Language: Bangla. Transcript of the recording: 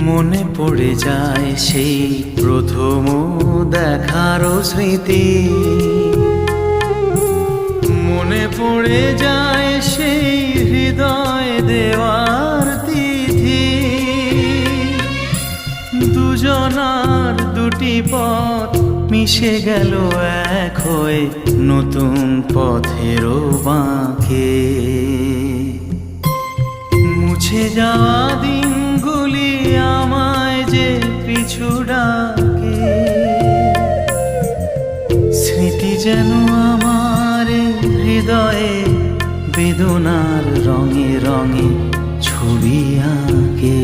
মনে পড়ে যায় সেই প্রথম দেখার স্মৃতি, মনে পড়ে যায় সেই হৃদয় দেওয়ার তিথি। দুজনার দুটি পথ মিশে গেল এক হয়ে নতুন পথেরও বাঁকে। মুছে যাওয়া দিনগুলি আমায় যে পিছু ডাকে, স্মৃতি যেন আমার হৃদয়ে বেদনার রঙে রঙে ছবি আঁকে।